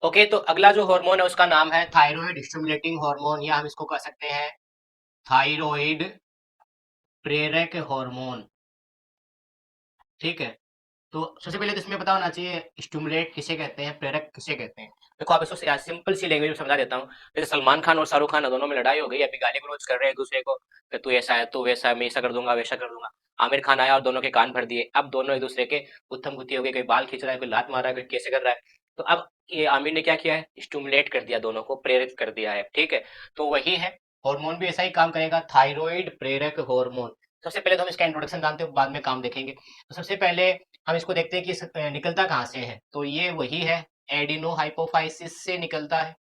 Okay, तो अगला जो हार्मोन है उसका नाम है थायराइड स्टिमुलेटिंग हार्मोन, या हम इसको कह सकते हैं थायराइड प्रेरक हार्मोन। ठीक है। तो सबसे पहले तो इसमें पता होना चाहिए स्टिमुलेट किसे कहते हैं, प्रेरक किसे कहते हैं। देखो आप इसको सिंपल सी लैंग्वेज में समझा देता हूँ। जैसे सलमान खान और शाहरुख खान दोनों में लड़ाई हो गई, अभी गाली गलौज कर रहे हैं एक दूसरे को कि तू ऐसा है तू वैसा है, मैं ऐसा कर दूंगा वैसा कर दूंगा। आमिर खान आया और दोनों के कान भर दिए। अब दोनों एक दूसरे के गुत्थम गुत्ती हो गए, कोई बाल खींच रहा है, कोई लात मार रहा है, कोई कैसे कर रहा है। तो अब ये आमिर ने क्या किया है, स्टिमुलेट कर दिया, दोनों को प्रेरित कर दिया है। ठीक है। तो वही है, हार्मोन भी ऐसा ही काम करेगा, थायराइड प्रेरक हार्मोन। सबसे पहले तो हम इसका इंट्रोडक्शन जानते हैं, बाद में काम देखेंगे। तो सबसे पहले हम इसको देखते हैं कि निकलता कहाँ से है। तो ये वही है, एडिनो हाइपोफाइसिस से निकलता है।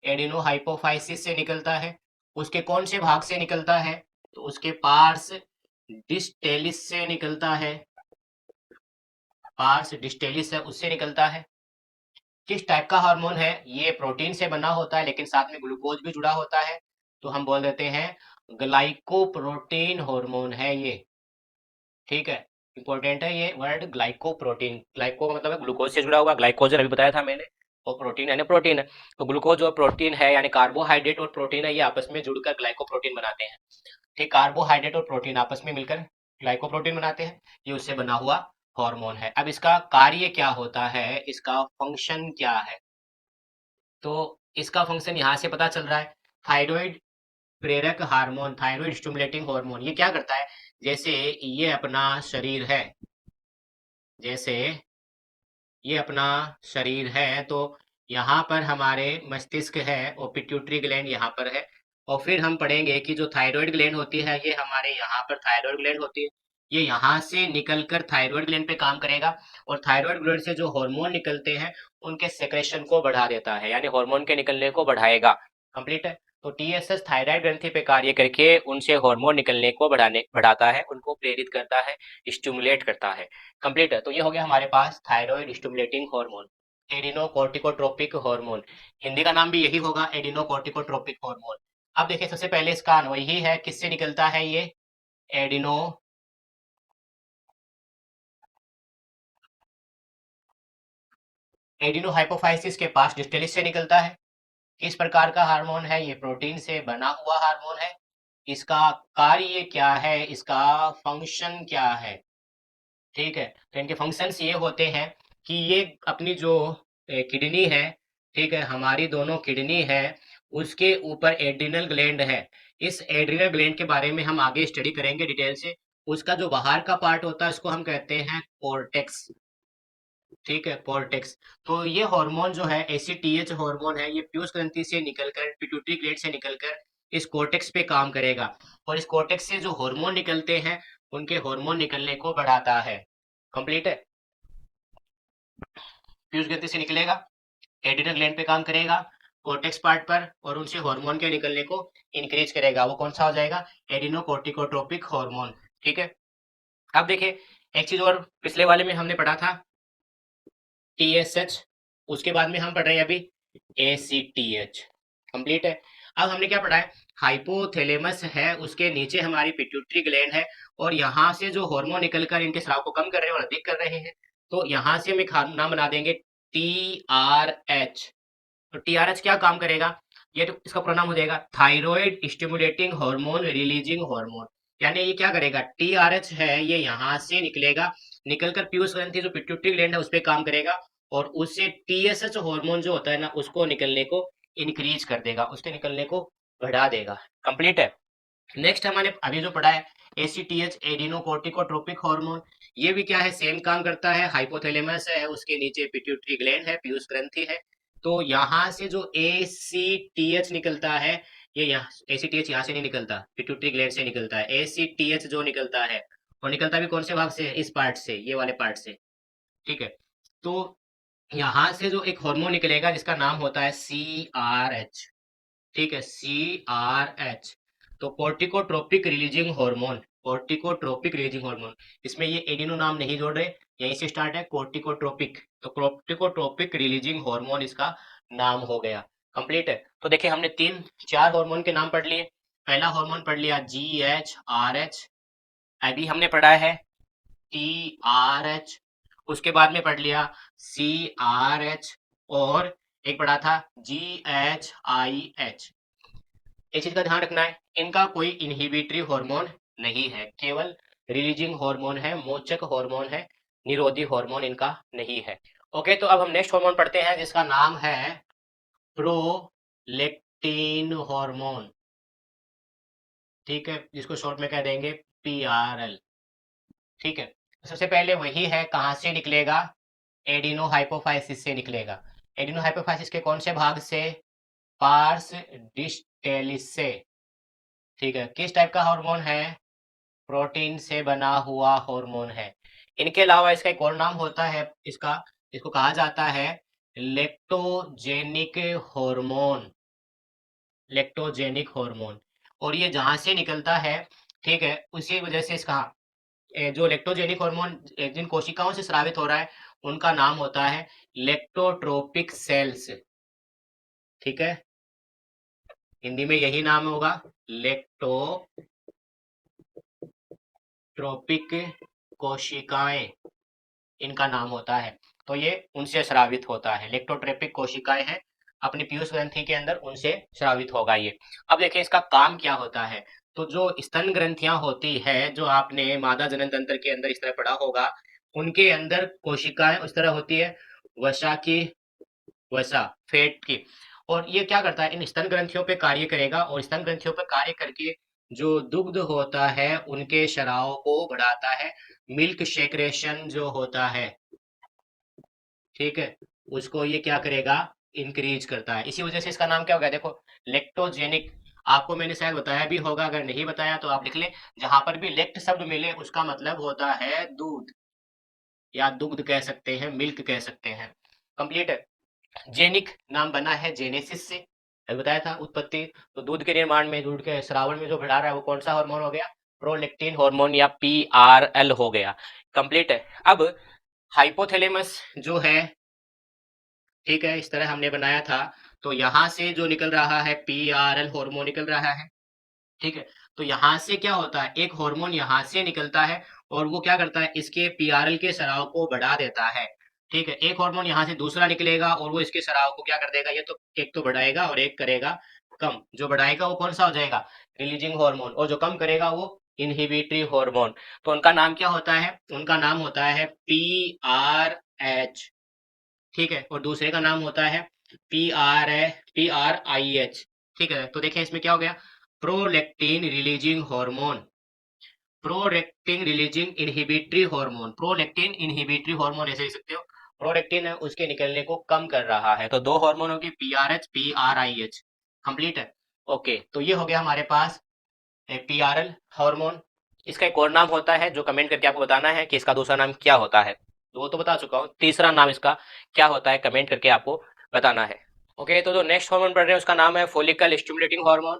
एडिनो हाइपोफाइसिस से निकलता है। उसके कौन से भाग से निकलता है, तो उसके पार्स डिस्टेलिस से निकलता है। पार्स डिस्टेलिस है उससे निकलता है। किस टाइप का हार्मोन है, ये प्रोटीन से बना होता है लेकिन साथ में ग्लूकोज भी जुड़ा होता है। तो हम बोल देते हैं ग्लाइकोप्रोटीन हार्मोन है ये। ठीक है। इंपॉर्टेंट है ये वर्ड ग्लाइकोप्रोटीन। ग्लाइको का मतलब है ग्लूकोज से जुड़ा हुआ, ग्लाइकोजन अभी बताया था मैंने। और प्रोटीन यानी प्रोटीन है। तो ग्लूकोज और प्रोटीन है यानी कार्बोहाइड्रेट और प्रोटीन है, ये आपस में जुड़कर ग्लाइकोप्रोटीन बनाते हैं। ठीक, कार्बोहाइड्रेट और प्रोटीन आपस में मिलकर ग्लाइकोप्रोटीन बनाते हैं। ये उससे बना हुआ हार्मोन है। अब इसका कार्य क्या होता है, इसका फंक्शन क्या है। तो इसका फंक्शन यहाँ से पता चल रहा है। थायराइड प्रेरक हार्मोन, थायराइड स्टिमुलेटिंग हार्मोन, ये क्या करता है, जैसे ये अपना शरीर है, जैसे ये अपना शरीर है, तो यहाँ पर हमारे मस्तिष्क है और पिट्यूटरी ग्लैंड यहाँ पर है। और फिर हम पढ़ेंगे कि जो थायराइड ग्लैंड होती है, ये हमारे यहाँ पर थायराइड ग्लैंड होती है। ये यहाँ से निकलकर थायराइड ग्लैंड पे काम करेगा। और थायराइड ग्लैंड से जो हार्मोन निकलते हैं उनके सेक्रेशन को बढ़ा देता है, यानी हार्मोन के निकलने को बढ़ाएगा। कंप्लीट है। तो टीएसएच थायराइड ग्रंथि पे कार्य करके उनसे हार्मोन निकलने को बढ़ाता है, उनको प्रेरित करता है, स्टिमुलेट करता है। कंप्लीट है। तो ये हो गया हमारे पास thyroid stimulating hormone, adrenocorticotropic hormone. Hindi का नाम भी यही होगा, एडिनोकोर्टिकोट्रोपिक हार्मोन। अब देखिए सबसे पहले इसका वही है, किससे निकलता है ये, एडिनो एडिनो हाइपोफाइसिस के पास डिस्टेलिस से निकलता है। किस प्रकार का हार्मोन है, ये प्रोटीन से बना हुआ हार्मोन है। इसका कार्य क्या है, इसका फंक्शन क्या है। ठीक है। तो इनके फंक्शंस ये होते हैं कि ये अपनी जो किडनी है, ठीक है, हमारी दोनों किडनी है, उसके ऊपर एड्रिनल ग्लैंड है। इस एड्रिनल ग्लैंड के बारे में हम आगे स्टडी करेंगे डिटेल से। उसका जो बाहर का पार्ट होता है उसको हम कहते हैं कोर्टेक्स। ठीक है, कोर्टेक्स। तो ये हार्मोन जो है एसीटीएच हार्मोन है, ये पीयूष ग्रंथि से निकलकर पिट्यूटरी ग्लैंड से निकलकर इस कोर्टेक्स पे काम करेगा। और इस कोर्टेक्स से जो हार्मोन निकलते हैं उनके हार्मोन निकलने को बढ़ाता है। कंप्लीट है। पीयूष ग्रंथि से निकलेगा, एड्रिनल ग्लैंड पे काम करेगा, कोर्टेक्स पार्ट पर, और उनसे हार्मोन के निकलने को इंक्रीज करेगा। वो कौन सा हो जाएगा, एडिनोकोर्टिकोट्रोपिक हार्मोन। ठीक है। अब देखिए एक चीज और, पिछले वाले में हमने पढ़ा था टीएसएच, उसके बाद में हम पढ़ रहे हैं अभी एसीटीएच। कंप्लीट है। अब हमने क्या पढ़ा है, हाइपोथैलेमस है, उसके नीचे हमारी पिट्यूटरी ग्लैंड है, और यहाँ से जो हार्मोन निकलकर इनके स्राव को कम कर रहे हैं और अधिक कर रहे हैं। तो यहाँ से हम एक नाम बना देंगे टीआरएच। तो टीआरएच क्या काम करेगा, ये तो इसका प्रोनाम हो जाएगा thyroid stimulating hormone releasing hormone. यानी ये क्या करेगा, टीआरएच है, ये यहाँ से निकलेगा, निकलकर पीयूष ग्रंथि जो पिट्यूटरी ग्लैंड है उस पे काम करेगा, और उससे टीएसएच हार्मोन जो होता है ना, उसको निकलने को इंक्रीज कर देगा, उसके निकलने को बढ़ा देगा। कंप्लीट है। नेक्स्ट हमारे अभी जो पढ़ा है एसीटीएच एडिनोकोर्टिकोट्रोपिक हार्मोन, ये भी क्या है, सेम काम करता है। हाइपोथैलेमस है, उसके नीचे पिट्यूटरी ग्लैंड है, पीयूष ग्रंथि है। तो यहाँ से जो एसीटीएच निकलता है, ये यहाँ एसीटीएच यहाँ से नहीं निकलता, पिट्यूटरी ग्लैंड से निकलता है। एसीटीएच जो निकलता है और निकलता भी कौन से भाग से है, इस पार्ट से, ये वाले पार्ट से। ठीक है। तो यहाँ से जो एक हार्मोन निकलेगा जिसका नाम होता है सीआरएच। ठीक है, सीआरएच। तो कोर्टिकोट्रोपिक रिलीजिंग हार्मोन, कोर्टिकोट्रोपिक रिलीजिंग हार्मोन, इसमें ये एडिनो नाम नहीं जोड़ रहे, यहीं से स्टार्ट है कोर्टिकोट्रोपिक। तो कोर्टिकोट्रोपिक रिलीजिंग हार्मोन इसका नाम हो गया। कंप्लीट है। तो देखिए हमने तीन चार हार्मोन के नाम पढ़ लिए। पहला हार्मोन पढ़ लिया जीएच आर एच, अभी हमने पढ़ा है टी आर एच, उसके बाद में पढ़ लिया CRH, और एक पढ़ा था GHIH। एक चीज का ध्यान रखना है, इनका कोई इनहिबिटरी हार्मोन नहीं है, केवल रिलीजिंग हार्मोन है, मोचक हार्मोन है, निरोधी हार्मोन इनका नहीं है। ओके, तो अब हम नेक्स्ट हार्मोन पढ़ते हैं जिसका नाम है प्रोलेक्टिन हार्मोन। ठीक है, जिसको शॉर्ट में कह देंगे PRL। ठीक है, तो सबसे पहले वही है, कहाँ से निकलेगा? एडिनो हाइपोफाइसिस से निकलेगा। एडिनो हाइपोफाइसिस के कौन से भाग से? पार्स डिस्टेलिस से। ठीक है, किस टाइप का हार्मोन है? प्रोटीन से बना हुआ हार्मोन है। इनके अलावा इसका एक और नाम होता है, इसका इसको कहा जाता है लेक्टोजेनिक हार्मोन। लेक्टोजेनिक हार्मोन, और ये जहां से निकलता है, ठीक है, उसी वजह से इसका जो लेक्टोजेनिक हार्मोन जिन कोशिकाओं से स्रावित हो रहा है, उनका नाम होता है लेक्टोट्रोपिक सेल्स। ठीक है, हिंदी में यही नाम होगा, लेक्टोट्रोपिक कोशिकाएं इनका नाम होता है। तो ये उनसे स्रावित होता है, लेक्टोट्रोपिक कोशिकाएं हैं, अपनी पीयूष ग्रंथि के अंदर उनसे स्रावित होगा ये। अब देखिए इसका काम क्या होता है। तो जो स्तन ग्रंथियां होती है, जो आपने मादा जनन तंत्र के अंदर इस तरह पढ़ा होगा, उनके अंदर कोशिकाएं उस तरह होती है, वसा की, वसा फैट की। और ये क्या करता है, इन स्तन ग्रंथियों पे कार्य करेगा, और स्तन ग्रंथियों पे कार्य करके जो दुग्ध होता है उनके शराव को बढ़ाता है। मिल्क सेक्रेशन जो होता है, ठीक है, उसको ये क्या करेगा? इंक्रीज करता है। इसी वजह से इसका नाम क्या हो गया? देखो, लेक्टोजेनिक। आपको मैंने शायद बताया भी होगा, अगर नहीं बताया तो आप लिख लें। जहां पर भी लेक्ट शब्द मिले उसका मतलब होता है दूध, या दुग्ध कह सकते हैं, मिल्क कह सकते हैं। कंप्लीट है। जेनिक नाम बना है जेनेसिस से, अभी बताया था उत्पत्ति। तो दूध के निर्माण में, दूध के श्रावण में जो बढ़ा रहा है वो कौन सा हार्मोन हो गया? प्रोलेक्टिन हार्मोन, या PRL हो गया। कंप्लीट है। अब हाइपोथैलेमस जो है, ठीक है, इस तरह हमने बनाया था। तो यहाँ से जो निकल रहा है PRL हार्मोन निकल रहा है। ठीक है, तो यहाँ से क्या होता है, एक हार्मोन यहाँ से निकलता है, और वो क्या करता है, इसके PRL के स्राव को बढ़ा देता है। ठीक है, एक हार्मोन यहाँ से दूसरा निकलेगा और वो इसके स्राव को क्या कर देगा, ये तो एक तो बढ़ाएगा और एक करेगा कम। जो बढ़ाएगा वो कौन सा हो जाएगा? रिलीजिंग हार्मोन, और जो कम करेगा वो इनहिबिटरी हार्मोन। तो उनका नाम क्या होता है? उनका नाम होता है PRH। ठीक है, और दूसरे का नाम होता है PRIH। ठीक है, तो देखिए इसमें क्या हो गया, prolactin releasing hormone, prolactin releasing inhibitory hormone, prolactin inhibitory hormone ऐसे लिख सकते हो। प्रोलेक्टिन है उसके निकलने को कम कर रहा है। तो दो हार्मोन हो गए, PRH PRIH। कंप्लीट है। ओके, तो ये हो गया हमारे पास PRL हार्मोन। इसका एक और नाम होता है जो कमेंट करके आपको बताना है कि इसका दूसरा नाम क्या होता है। तो वो तो बता चुका हूँ, तीसरा नाम इसका क्या होता है कमेंट करके आपको बताना है। ओके, तो जो नेक्स्ट हार्मोन पढ़ रहे हैं उसका नाम है फोलिकल स्टिमुलेटिंग हार्मोन,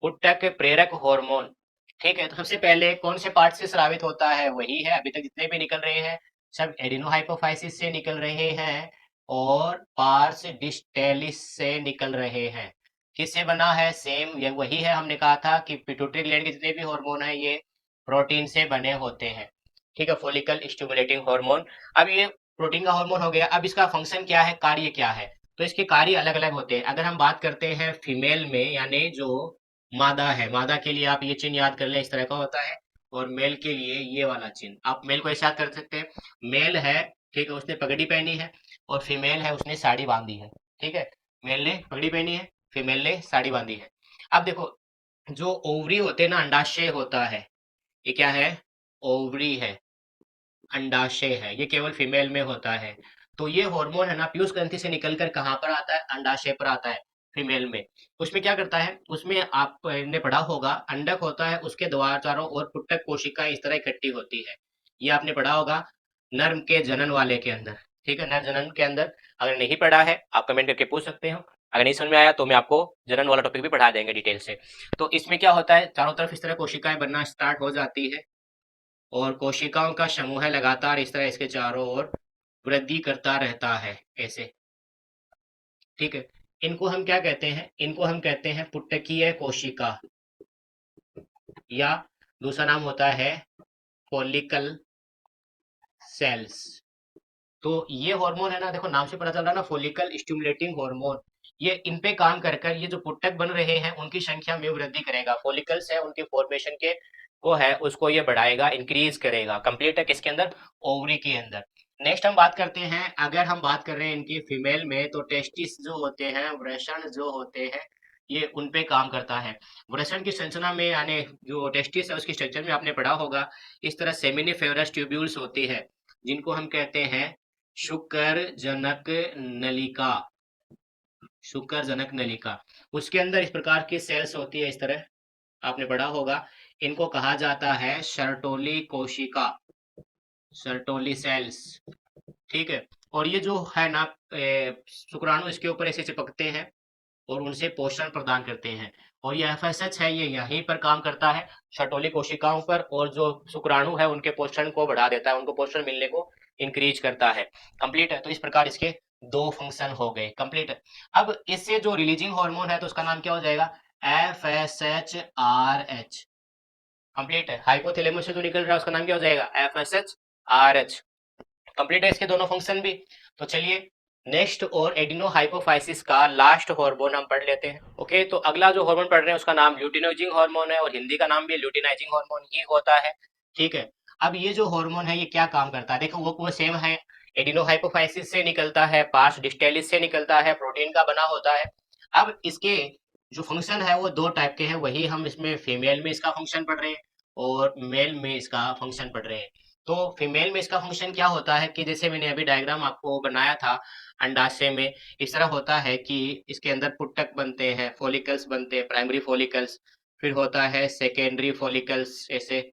उत्तक प्रेरक हार्मोन। ठीक है, तो सबसे पहले कौन से पार्ट से स्रावित होता है? वही है, अभी तक जितने भी निकल रहे हैं सब एडिनोहाइपोफाइसिस से निकल रहे हैं, और पार्स डिस्टेलिस से निकल रहे हैं। किससे बना है? सेम ये वही है, हमने कहा था कि पिट्यूटरी ग्लैंड के जितने भी हार्मोन है ये प्रोटीन से बने होते हैं। ठीक है, फोलिकल स्टिमुलेटिंग हार्मोन। अब ये प्रोटीन का हार्मोन हो गया, अब इसका फंक्शन क्या है, कार्य क्या है? तो इसके कार्य अलग अलग होते हैं। अगर हम बात करते हैं फीमेल में, यानी जो मादा है, मादा के लिए आप ये चिन्ह याद कर लें, इस तरह का होता है। और मेल के लिए ये वाला चिन्ह, आप मेल को ऐसे याद कर सकते हैं। मेल है, ठीक है, उसने पगड़ी पहनी है, और फीमेल है उसने साड़ी बांधी है। ठीक है, मेल ने पगड़ी पहनी है, फीमेल ने साड़ी बांधी है। अब देखो, जो ओवरी होते हैं ना, अंडाशय होता है, ये क्या है? ओवरी है, अंडाशय है, ये केवल फीमेल में होता है। तो ये हार्मोन है ना, पीयूष ग्रंथि से निकलकर कहाँ पर आता है? अंडाशय पर आता है, फीमेल में। उसमें क्या करता है, उसमें आपने पढ़ा होगा, अंडक होता है, उसके द्वार चारों ओर पुट्टक कोशिकाएं इस तरह इकट्ठी होती है। ये आपने पढ़ा होगा नर्म के जनन वाले के अंदर। ठीक है, नर जनन के अंदर। अगर नहीं पढ़ा है आप कमेंट करके पूछ सकते हो, अगर नहीं समझ में आया तो मैं आपको जनन वाला टॉपिक भी पढ़ा देंगे डिटेल से। तो इसमें क्या होता है, चारों तरफ इस तरह कोशिकाएं बनना स्टार्ट हो जाती है, और कोशिकाओं का समूह लगातार इस तरह इसके चारों ओर वृद्धि करता रहता है, ऐसे। ठीक है, इनको हम क्या कहते हैं? इनको हम कहते हैं पुट्टकीय कोशिका, या दूसरा नाम होता है फॉलिकल सेल्स। तो ये हार्मोन है ना, देखो नाम से पता चल रहा है ना, फॉलिकल स्टिमुलेटिंग हार्मोन, ये इन पे काम कर कर ये जो पुट्टक बन रहे हैं उनकी संख्या में वृद्धि करेगा, फॉलिकल्स है उनके फॉर्मेशन के वो है उसको ये बढ़ाएगा, इंक्रीज करेगा। कंप्लीट है किसके अंदर, ओवरी के अंदर। नेक्स्ट हम बात करते हैं, अगर हम बात कर रहे हैं इनकी फीमेल में, तो टेस्टिस जो होते हैं, वृषण जो होते हैं, ये उन पे काम करता है। वृषण की संरचना में यानी जो टेस्टिस है उसकी स्ट्रक्चर में आपने पढ़ा होगा, इस तरह सेमिनिफेरस ट्यूब्यूल्स होती है, जिनको हम कहते हैं शुक्र जनक नलिका, शुक्र जनक नलिका। उसके अंदर इस प्रकार की सेल्स होती है, इस तरह आपने पढ़ा होगा, इनको कहा जाता है सर्टोली कोशिका, सर्टोली सेल्स। ठीक है, और ये जो है ना शुक्राणु इसके ऊपर ऐसे चिपकते हैं और उनसे पोषण प्रदान करते हैं, और ये एफएसएच है, ये यहीं पर काम करता है शटोली कोशिकाओं पर, और जो शुक्राणु है उनके पोषण को बढ़ा देता है, उनको पोषण मिलने को इंक्रीज करता है। कंप्लीट है, तो इस प्रकार इसके दो फंक्शन हो गए। कंप्लीट है। अब इससे जो रिलीजिंग हार्मोन है तो उसका नाम क्या हो जाएगा, FSH RH। कंप्लीट है, हाइपोथैलेमस से जो निकल रहा है उसका नाम क्या हो जाएगा, FSH RH। कंप्लीट है इसके दोनों फंक्शन भी। तो चलिए नेक्स्ट और एडिनो हाइपोफाइसिस का लास्ट हार्मोन हम पढ़ लेते हैं। ओके, तो अगला जो हार्मोन पढ़ रहे हैं उसका नाम ल्यूटिनोजिंग हार्मोन है, और हिंदी का नाम भी ल्यूटिनाइजिंग हार्मोन ही होता है। ठीक है, अब ये जो हार्मोन है ये क्या काम करता है, देखो वो सेम है, एडिनो हाइपोफाइसिस से निकलता है, पार्स डिस्टेलिस से निकलता है, प्रोटीन का बना होता है। अब इसके जो फंक्शन है वो दो टाइप के हैं, वही हम इसमें फीमेल में इसका फंक्शन पढ़ रहे हैं और मेल में इसका फंक्शन पढ़ रहे हैं। तो फीमेल में इसका फंक्शन क्या होता है कि जैसे मैंने अभी डायग्राम आपको बनाया था अंडाशय में, इस तरह होता है कि इसके अंदर पुट्टक बनते हैं, फॉलिकल्स बनते हैं, प्राइमरी फॉलिकल्स, फिर होता है सेकेंडरी फॉलिकल्स, ऐसे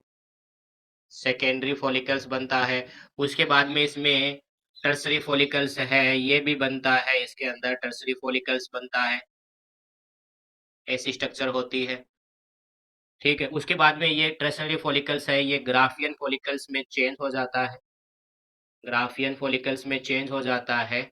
सेकेंडरी फॉलिकल्स बनता है। उसके बाद में इसमें टर्सरी फॉलिकल्स है, ये भी बनता है, इसके अंदर टर्सरी फॉलिकल्स बनता है, ऐसी स्ट्रक्चर होती है। ठीक है, उसके बाद में ये टर्सरी फॉलिकल्स है, ये ग्राफियन फॉलिकल्स में चेंज हो जाता है, ग्राफियन फॉलिकल्स में चेंज हो जाता है।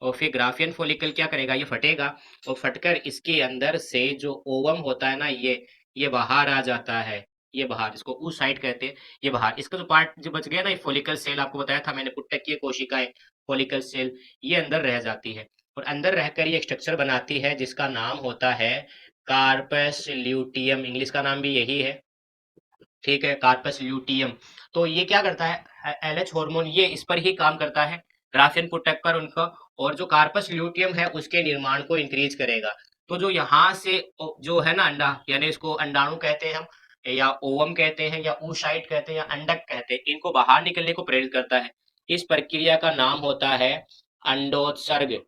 और फिर ग्राफियन फॉलिकल क्या करेगा, ये फटेगा, और फटकर इसके अंदर से जो ओवम होता है ना, ये बाहर आ जाता है, ये बाहर, इसको उस साइड कहते हैं, ये बाहर, इसका जो पार्ट जो बच गया ना, ये फॉलिकल सेल आपको बताया था मैंने, पुट्टक की कोशिकाएं, फॉलिकल सेल, ये अंदर रह जाती है, और अंदर रहकर ये एक स्ट्रक्चर बनाती है जिसका नाम होता है कार्पस ल्यूटियम, इंग्लिश का नाम भी यही है। ठीक है, कार्पस ल्यूटियम। तो ये क्या करता है, एलएच हार्मोन ये इस पर ही काम करता है, ग्राफियन पुटक पर उनका, और जो कार्पस ल्यूटियम है उसके निर्माण को इंक्रीज करेगा। तो जो यहाँ से जो है ना अंडा, यानी इसको अंडाणु कहते हैं हम, या ओवम कहते हैं, या oocyte कहते हैं, या अंडक कहते हैं, इनको बाहर निकलने को प्रेरित करता है। इस प्रक्रिया का नाम होता है अंडोत्सर्ग,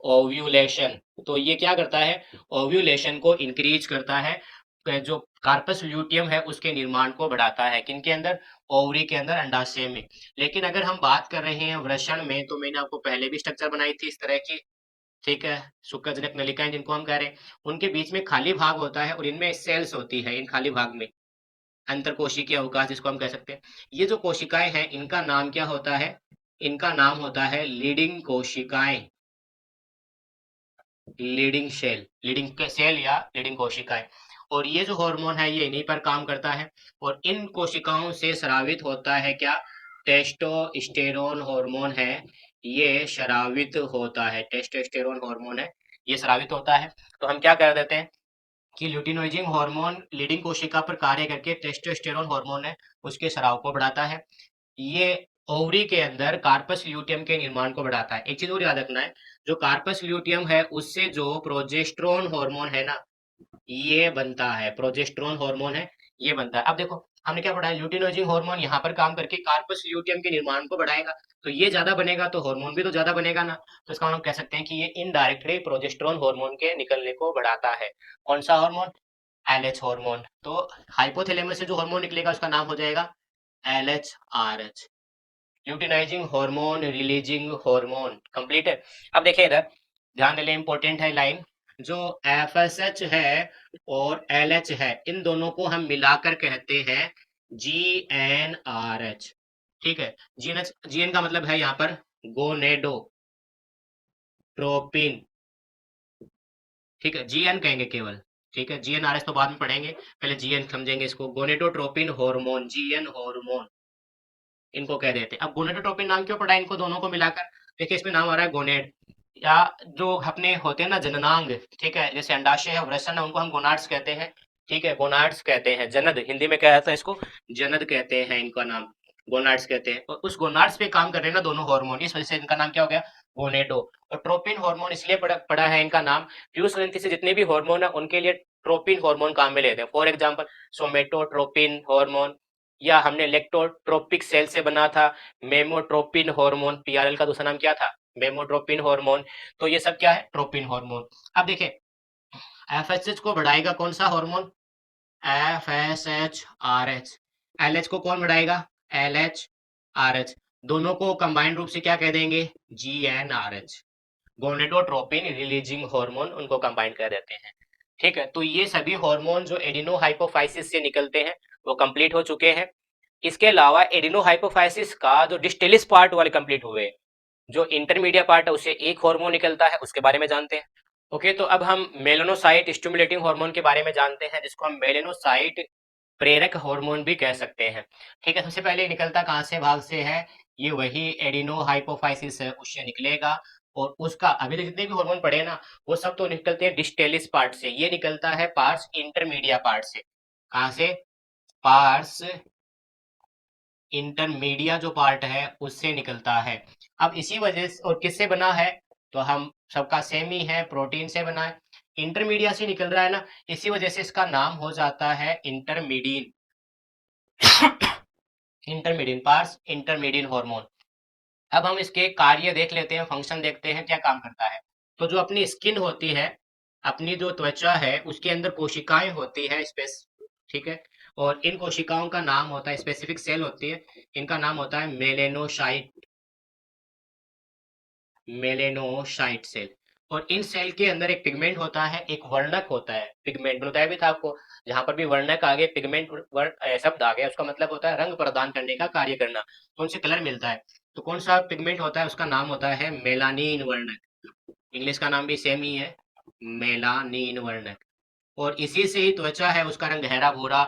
ओव्यूलेशन। तो ये क्या करता है, ओव्यूलेशन को इंक्रीज करता है, जो कार्पस ल्यूटियम है उसके निर्माण को बढ़ाता है, किनके अंदर, ओवरी के अंदर, अंडाशय में। लेकिन अगर हम बात कर रहे हैं वृषण में, तो मैंने आपको पहले भी स्ट्रक्चर बनाई थी इस तरह की। ठीक है, शुक्रजनक नलिकाएं जिनको हम कह रहे हैं, उनके बीच में खाली भाग होता है और इनमें सेल्स होती है, इन खाली भाग में अंतर कोशिकीय अवकाश जिसको हम कह सकते हैं। ये जो कोशिकाएं हैं इनका नाम क्या होता है, इनका नाम होता है लीडिंग कोशिकाएं, लीडिंग सेल, लीडिंग सेल या लीडिंग कोशिकाएं। और ये जो हार्मोन है ये इन्हीं पर काम करता है, और इन कोशिकाओं से स्रावित होता है क्या, टेस्टोस्टेरोन हार्मोन है, ये स्रावित होता है, टेस्टोस्टेरोन हार्मोन है, ये स्रावित होता है। तो हम क्या कर देते हैं कि ल्यूटिनोइजिंग हार्मोन लीडिंग कोशिका पर कार्य करके टेस्टोस्टेरोन हार्मोन है उसके स्राव को बढ़ाता है, ये ओवरी के अंदर कार्पस ल्यूटियम के निर्माण को बढ़ाता है। एक चीज और याद रखना है, जो कार्पस ल्यूटियम है उससे जो प्रोजेस्टेरोन हार्मोन है ना, ये बनता है, प्रोजेस्टेरोन हार्मोन है, ये बनता है। अब देखो हमने क्या पढ़ा है, ल्यूटिनोजिंग हार्मोन यहाँ पर काम करके कार्पस ल्यूटियम के निर्माण को बढ़ाएगा, तो ये ज्यादा बनेगा तो हार्मोन भी तो ज्यादा बनेगा ना, तो इसका हम कह सकते हैं कि ये इनडायरेक्टली प्रोजेस्टेरोन हार्मोन के निकलने को बढ़ाता है। कौन सा हार्मोन, एलएच हार्मोन। तो हाइपोथैलेमस से जो हार्मोन निकलेगा उसका नाम हो जाएगा LHRH, luteinizing hormone releasing hormone. Complete है। अब देखिए इधर ध्यान देने इंपॉर्टेंट है लाइन, जो FSH है और LH है इन दोनों को हम मिलाकर कहते हैं GnRH। ठीक है, GN का मतलब है यहाँ पर गोनेडोट्रोपिन। ठीक है, GN कहेंगे केवल। ठीक है, GnRH तो बाद में पढ़ेंगे, पहले GN समझेंगे इसको, गोनेडोट्रोपिन हार्मोन, GN हार्मोन। इनको कह देते हैं। अब गोनेडोट्रोपिन नाम क्यों पड़ा है इनको दोनों को मिलाकर? देखिए इसमें नाम आ रहा है गोनेड, या जो अपने होते हैं ना जननांग, ठीक है, जैसे अंडाशय है, वृषण है, उनको हम गोनाड्स कहते हैं। ठीक है, गोनाड्स कहते हैं, जनद हिंदी में क्या आता है इसको, जनद कहते हैं, इनका नाम गोनाड्स कहते हैं। और उस गोनाड्स पे काम कर रहे हैं ना दोनों हार्मोन, इस वजह से इनका नाम क्या हो गया, गोनेडो। और ट्रोपिन हार्मोन इसलिए पड़ा है इनका नाम, पीयूष ग्रंथि से जितने भी हार्मोन है उनके लिए ट्रोपिन हार्मोन काम में लेते हैं। फॉर एग्जाम्पल सोमेटोट्रोपिन हार्मोन, या हमने लेक्टोट्रोपिक सेल से बना था मेमोट्रोपिन हार्मोन, पीआरएल का दूसरा नाम क्या था, मेमोट्रोपिन हार्मोन। तो ये सब क्या है, ट्रोपिन हार्मोन। अब देखिए एफएसएच को बढ़ाएगा कौन सा हार्मोन, FSH-RH। LH को कौन बढ़ाएगा, LH-RH। दोनों को कंबाइंड रूप से क्या कह देंगे, GnRH, गोनेडोट्रोपिन रिलीजिंग हार्मोन, उनको कंबाइन कर देते हैं। ठीक है, तो ये सभी हार्मोन जो एडिनो हाइपोफाइसिस से निकलते हैं वो कंप्लीट हो चुके हैं। इसके अलावा एडिनो हाइपोफाइसिस का जो डिस्टेलिस पार्ट वाले कंप्लीट हुए, जो इंटरमीडिएट पार्ट है उससे एक हार्मोन निकलता है, उसके बारे में जानते हैं। ओके, तो अब हम मेलानोसाइट स्टिमुलेटिंग हार्मोन के बारे में जानते हैं, जिसको हम मेलानोसाइट प्रेरक हार्मोन भी कह सकते हैं। ठीक है, सबसे पहले निकलता कहाँ से, भाग से है, ये वही एडिनो हाइपोफाइसिस है उससे निकलेगा। और उसका अभी तक जितने भी हार्मोन पड़े ना वो सब तो निकलते हैं डिस्टेलिस पार्ट से, ये निकलता है पार्स इंटरमीडिया पार्ट से। कहाँ से, पार्स इंटरमीडिया जो पार्ट है उससे निकलता है। अब इसी वजह से, और किससे बना है, तो हम सबका सेम ही है, प्रोटीन से बना है, इंटरमीडिया से निकल रहा है ना, इसी वजह से इसका नाम हो जाता है इंटरमीडियन, इंटरमीडियन पार्स इंटरमीडियन हार्मोन। अब हम इसके कार्य देख लेते हैं, फंक्शन देखते हैं क्या काम करता है। तो जो अपनी स्किन होती है, अपनी जो त्वचा है उसके अंदर कोशिकाएं होती है स्पेस, ठीक है, और इन कोशिकाओं का नाम होता है, स्पेसिफिक सेल होती है, इनका नाम होता है मेलेनोसाइट, मेलेनोसाइट सेल। और इन सेल के अंदर एक पिगमेंट होता है, एक वर्णक होता है, पिगमेंट बताया भी था आपको, जहां पर भी वर्णक आगे पिगमेंट शब्द आ गया उसका मतलब होता है रंग प्रदान करने का कार्य करना, तो उनसे कलर मिलता है। तो कौन सा पिगमेंट होता है, उसका नाम होता है मेलानिन वर्णक, इंग्लिश का नाम भी सेम ही है, मेलानिन वर्णक। और इसी से ही त्वचा है उसका रंग गहरा भूरा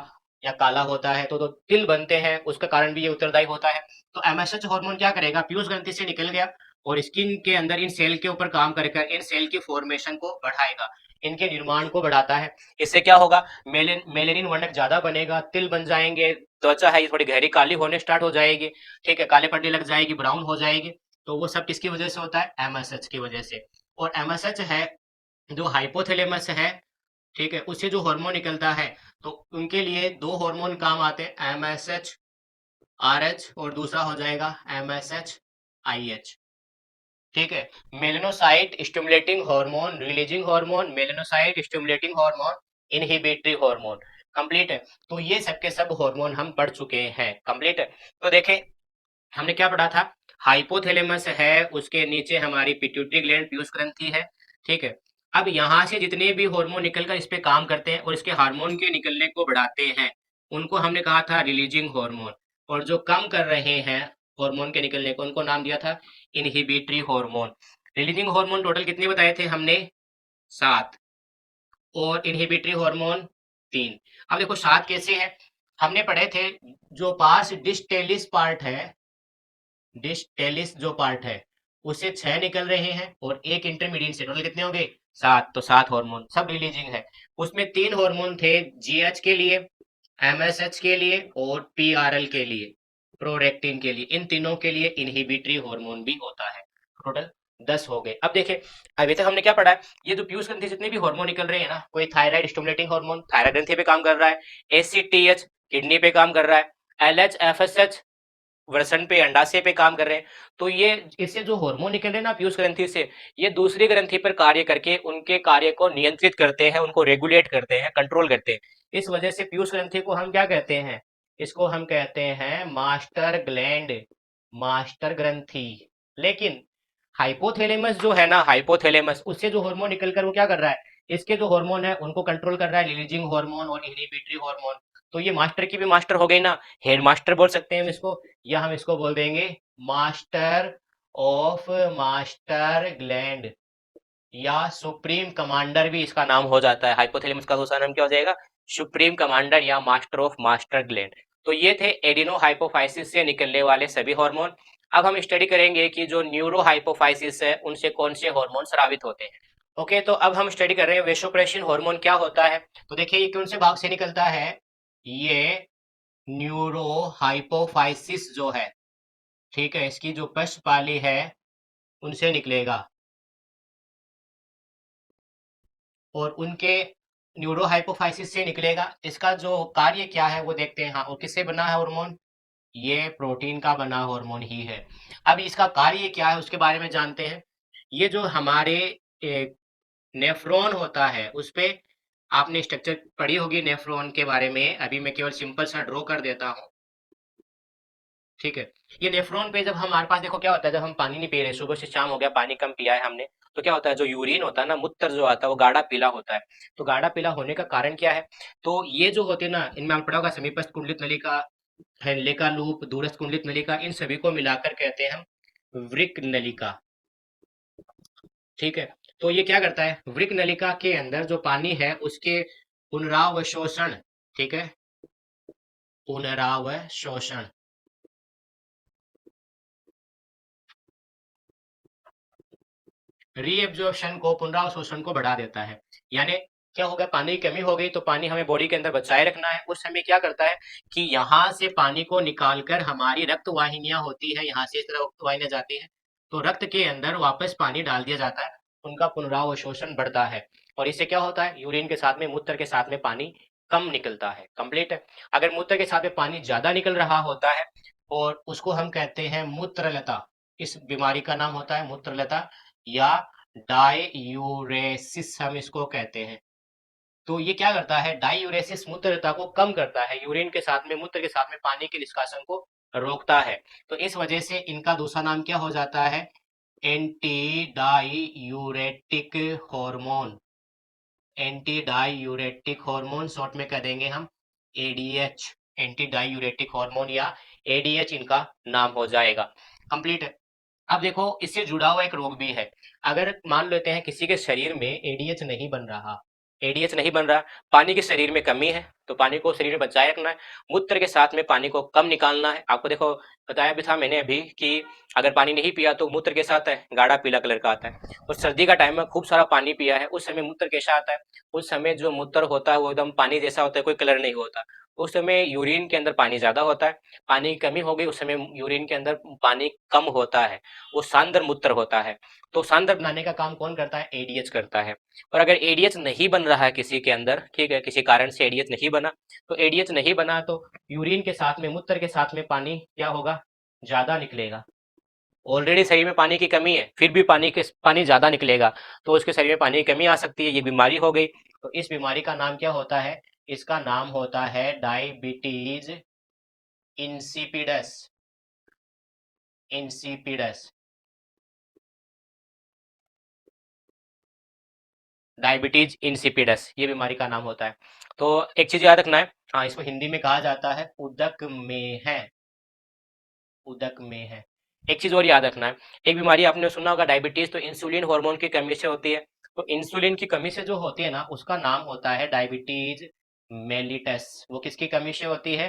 या काला होता है, तो तिल बनते हैं, उसका कारण भी ये उत्तरदायी होता है। तो एमएसएच हार्मोन क्या करेगा, पीयूष ग्रंथि से निकल गया और स्किन के अंदर इन सेल के ऊपर काम कर इन सेल की फॉर्मेशन को बढ़ाएगा, इनके निर्माण को बढ़ाता है। इससे क्या होगा, मेलेनिन वर्णक ज्यादा बनेगा, तिल बन जाएंगे, त्वचा है ये थोड़ी गहरी काली होने स्टार्ट हो जाएगी, ठीक है, काले पट्टी लग जाएगी, ब्राउन हो जाएगी। तो वो सब किसकी वजह से होता है, एमएसएच की वजह से। और एमएसएच है जो हाइपोथैलेमस है, ठीक है, उससे जो हार्मोन निकलता है, तो उनके लिए दो हार्मोन काम आते हैं, MSH-RH और दूसरा हो जाएगा MSH-IH। ठीक है, melanocyte stimulating hormone, releasing hormone, melanocyte stimulating hormone, inhibitory hormone, complete है। तो ये सब के सब हार्मोन हम पढ़ चुके हैं, कंप्लीट है। तो देखें हमने क्या पढ़ा था, हाइपोथैलेमस है, उसके नीचे हमारी पिट्यूटरी ग्लैंड पीयूष ग्रंथि है, ठीक है। अब यहाँ से जितने भी हार्मोन निकलकर इस पे काम करते हैं और इसके हार्मोन के निकलने को बढ़ाते हैं, उनको हमने कहा था रिलीजिंग हार्मोन। और जो कम कर रहे हैं हार्मोन के निकलने को, उनको नाम दिया था inhibitory hormone. Releasing hormone total कितने बताए थे हमने, 7, और इनहिबिटरी हार्मोन 3। अब देखो 7 कैसे है, हमने पढ़े थे जो पास डिस्टेलिस पार्ट है, डिस्टेलिस जो पार्ट है उससे 6 निकल रहे हैं और एक इंटरमीडिएट से, टोटल कितने हो गए, 7। तो 7 हार्मोन सब रिलीजिंग है। उसमें 3 हार्मोन थे, जीएच के लिए, एमएसएच के लिए और पीआरएल के लिए, प्रोरेक्टिन के लिए, इन तीनों के लिए इनहिबिटरी हार्मोन भी होता है। टोटल 10 हो गए। अब देखें अभी तक हमने क्या पढ़ा है, ये जो पीयूष ग्रंथि जितने भी हार्मोन निकल रहे हैं ना, कोई थायराइड स्टिमुलेटिंग हार्मोन थायराइड ग्रंथि पे काम कर रहा है, एसीटीएच किडनी पे काम कर रहा है, एलएच एफएसएच वृषण पे अंडाशय पे काम कर रहे हैं। तो ये इससे जो हार्मोन निकल रहे हैं ना पीयूष ग्रंथि से, ये दूसरी ग्रंथि पर कार्य करके उनके कार्य को नियंत्रित करते हैं, उनको रेगुलेट करते हैं, कंट्रोल करते हैं। इस वजह से पीयूष ग्रंथि को हम क्या कहते हैं, इसको हम कहते हैं मास्टर ग्लैंड, मास्टर ग्रंथि। लेकिन हाइपोथैलेमस जो है ना, हाइपोथैलेमस उससे जो हार्मोन निकलकर वो क्या कर रहा है, इसके जो हार्मोन है उनको कंट्रोल कर रहा है, रिलीजिंग हार्मोन और इनहिबिटरी हार्मोन। तो ये मास्टर की भी मास्टर हो गई ना, हेड मास्टर बोल सकते हैं हम इसको, या हम इसको बोल देंगे मास्टर ऑफ मास्टर ग्लैंड, या सुप्रीम कमांडर भी इसका नाम हो जाता है। हाइपोथैलेमस का दूसरा नाम क्या हो जाएगा, सुप्रीम कमांडर या मास्टर ऑफ मास्टर ग्लैंड। तो ये थे एडिनो हाइपोफाइसिस से निकलने वाले सभी हार्मोन। अब हम स्टडी करेंगे कि जो न्यूरो हाइपोफाइसिस है उनसे कौन से हार्मोन स्रावित होते हैं। ओके, तो अब हम स्टडी कर रहे हैं वेसोप्रेसिन हार्मोन क्या होता है। तो देखिए ये कौन से भाग से निकलता है, ये न्यूरो हाइपोफाइसिस जो है, ठीक है, इसकी जो पश्चपाली है उनसे निकलेगा, और उनके न्यूरो हाइपोफाइसिस से निकलेगा। इसका जो कार्य क्या है वो देखते हैं। हाँ, और किससे बना है हार्मोन, ये प्रोटीन का बना हार्मोन ही है। अब इसका कार्य क्या है उसके बारे में जानते हैं। ये जो हमारे नेफ्रॉन होता है उस पे आपने स्ट्रक्चर पढ़ी होगी नेफ्रॉन के बारे में, अभी मैं केवल सिंपल सा ड्रॉ कर देता हूँ, ठीक है। ये नेफ्रॉन पे जब हमारे पास देखो क्या होता है, जब हम पानी नहीं पी रहे, सुबह से शाम हो गया, पानी कम पिया है हमने, तो क्या होता है, जो यूरिन होता है ना, मूत्र जो आता है वो गाढ़ा पीला होता है। तो गाढ़ा पीला होने का कारण क्या है, तो ये जो होते हैं ना, इनमें आप पढ़ा होगा समीपस्थ कुंडलित नलिका, हेनले लूप, दूरस्थ कुंडलित नलिका, इन सभी को मिलाकर कहते हैं हम वृक्क नलिका, ठीक है। तो ये क्या करता है, वृक्क नलिका के अंदर जो पानी है उसके पुनरावशोषण, ठीक है, पुनरावशोषण, रीएब्जॉर्प्शन को, पुनरावशोषण को बढ़ा देता है। यानी क्या होगा, पानी की कमी हो गई तो पानी हमें बॉडी के अंदर बचाए रखना है, उस समय क्या करता है कि यहाँ से पानी को निकालकर हमारी रक्त वाहिनियां होती है, यहाँ से इस तरह रक्त वाहिनियां जाती है, तो रक्त के अंदर वापस पानी डाल दिया जाता है, उनका पुनरावशोषण बढ़ता है, और इससे क्या होता है, यूरिन के साथ में, मूत्र के साथ में पानी कम निकलता है। कंप्लीट है। अगर मूत्र के साथ में पानी ज्यादा निकल रहा होता है और उसको हम कहते हैं मूत्रलता, इस बीमारी का नाम होता है मूत्रलता, या डाईयूरेसिस हम इसको कहते हैं। तो ये क्या करता है, डाईयूरेसिस मूत्रता को कम करता है, यूरिन के साथ में, मूत्र के साथ में पानी के निष्कासन को रोकता है। तो इस वजह से इनका दूसरा नाम क्या हो जाता है, anti diuretic hormone, anti diuretic hormone, short में कह देंगे हम एडीएच, एंटी डाईयूरेटिक हार्मोन या एडीएच इनका नाम हो जाएगा। कंप्लीट है। अब देखो इससे जुड़ा हुआ एक रोग भी है। अगर मान लेते हैं किसी के शरीर में एडीएच नहीं बन रहा, एडीएच नहीं बन रहा, पानी के शरीर में कमी है, तो पानी को शरीर में बचाए रखना है, मूत्र के साथ में पानी को कम निकालना है। आपको देखो बताया भी था मैंने अभी कि अगर पानी नहीं पिया तो मूत्र कैसा आता है, गाढ़ा पीला कलर का आता है। और सर्दी का टाइम में खूब सारा पानी पिया है, उस समय मूत्र कैसा आता है, उस समय जो मूत्र होता है वो एकदम पानी जैसा होता है, कोई कलर नहीं होता। उस समय यूरिन के अंदर पानी ज्यादा होता है, पानी की कमी हो गई, उस समय यूरिन के अंदर पानी कम होता है, वो सांद्र मूत्र होता है। तो सांद्र बनाने का काम कौन करता है, एडीएच करता है। और अगर एडीएच नहीं बन रहा है किसी के अंदर, ठीक है, किसी कारण से एडीएच नहीं बना, तो एडीएच नहीं बना तो यूरिन के साथ में, मूत्र के साथ में पानी क्या होगा, ज्यादा निकलेगा। ऑलरेडी शरीर में पानी की कमी है, फिर भी पानी ज्यादा निकलेगा, तो उसके शरीर में पानी की कमी आ सकती है, ये बीमारी हो गई। तो इस बीमारी का नाम क्या होता है, इसका नाम होता है diabetes insipidus, insipidus, diabetes insipidus, ये बीमारी का नाम होता है। तो एक चीज याद रखना है, हाँ, इसको हिंदी में कहा जाता है उदक में है, उदक में है। एक चीज और याद रखना है, एक बीमारी आपने सुना होगा डायबिटीज, तो इंसुलिन हार्मोन की कमी से होती है। तो इंसुलिन की कमी से जो होती है ना, उसका नाम होता है डायबिटीज मेलिटस। वो किसकी कमी से होती है,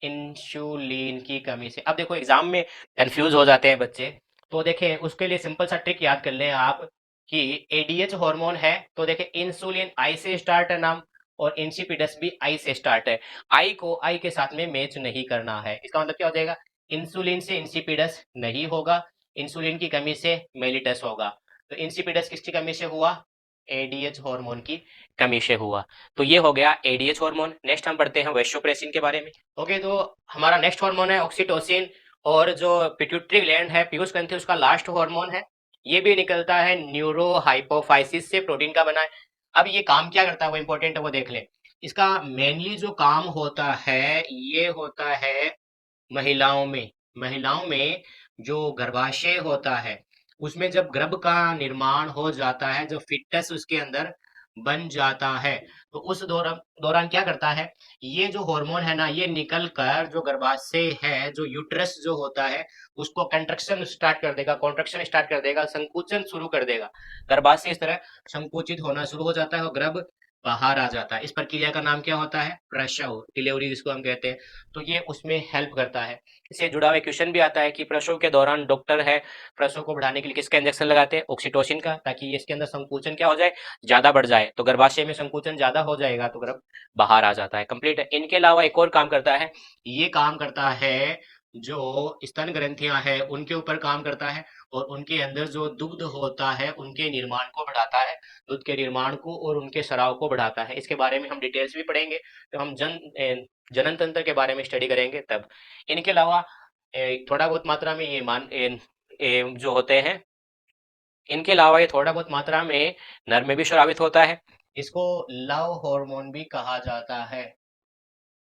इंसुलिन की कमी से। अब देखो एग्जाम में कंफ्यूज हो जाते हैं बच्चे, तो देखें उसके लिए सिंपल सा ट्रिक याद कर लें आप कि एडीएच हार्मोन है, तो देखें इंसुलिन आई से स्टार्ट है नाम, और इंसिपिडस भी आई से स्टार्ट है, आई को आई के साथ में मैच नहीं करना है। इसका मतलब क्या हो जाएगा, इंसुलिन से इंसिपिडस नहीं होगा, इंसुलिन की कमी से मेलिटस होगा। तो इंसिपिडस किसकी कमी से हुआ, एडीएच हार्मोन की कमी से हुआ। तो ये हो गया एडीएच हार्मोन। नेक्स्ट हम पढ़ते हैं वेसोप्रेसिन के बारे में। ओके, तो हमारा नेक्स्ट हार्मोन है ऑक्सीटोसिन, और जो पिट्यूटरी ग्लैंड है, पीयूष ग्रंथि, उसका लास्ट हार्मोन है। ये भी निकलता है न्यूरो हाइपोफाइसिस से, प्रोटीन का बना है। अब ये काम क्या करता है, वो इंपॉर्टेंट है, वो देख ले। इसका मेनली जो काम होता है, ये होता है महिलाओं में, महिलाओं में जो गर्भाशय होता है उसमें जब गर्भ का निर्माण हो जाता है, जब फिटस उसके अंदर बन जाता है, तो उस दौरान दौरान क्या करता है, ये जो हार्मोन है ना, ये निकल कर जो गर्भाशय है, जो यूट्रस जो होता है, उसको कंट्रक्शन स्टार्ट कर देगा, कॉन्ट्रक्शन स्टार्ट कर देगा, संकुचन शुरू कर देगा। गर्भाशय इस तरह संकुचित होना शुरू हो जाता है, और गर्भ बाहर आ जाता है। इस प्रक्रिया का नाम क्या होता है? प्रसव, डिलीवरी जिसको हम कहते हैं। तो ये उसमें हेल्प करता है। इससे जुड़ा हुआ क्वेश्चन भी आता है कि प्रसव के दौरान डॉक्टर है प्रसव को बढ़ाने के लिए किसका इंजेक्शन लगाते हैं? ऑक्सीटोसिन का, ताकि इसके अंदर संकुचन क्या हो जाए? ज्यादा बढ़ जाए। तो गर्भाशय में संकुचन ज्यादा हो जाएगा तो गर्भ बाहर आ जाता है। कंप्लीट है। इनके अलावा एक और काम करता है, ये काम करता है जो स्तन ग्रंथियां हैं उनके ऊपर काम करता है, और उनके अंदर जो दुग्ध होता है उनके निर्माण को बढ़ाता है, दूध के निर्माण को और उनके स्राव को बढ़ाता है। इसके बारे में हम डिटेल्स भी पढ़ेंगे, तो हम जनन तंत्र के बारे में स्टडी करेंगे तब। इनके अलावा थोड़ा बहुत मात्रा में ये जो होते हैं, इनके अलावा ये थोड़ा बहुत मात्रा में नर में भी स्रावित होता है। इसको लव हार्मोन भी कहा जाता है।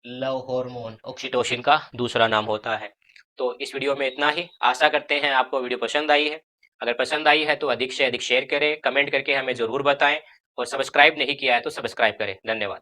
लव हार्मोन ऑक्सीटोसिन का दूसरा नाम होता है। तो इस वीडियो में इतना ही। आशा करते हैं आपको वीडियो पसंद आई है। अगर पसंद आई है तो अधिक से अधिक शेयर करें, कमेंट करके हमें जरूर बताएं, और सब्सक्राइब नहीं किया है तो सब्सक्राइब करें। धन्यवाद।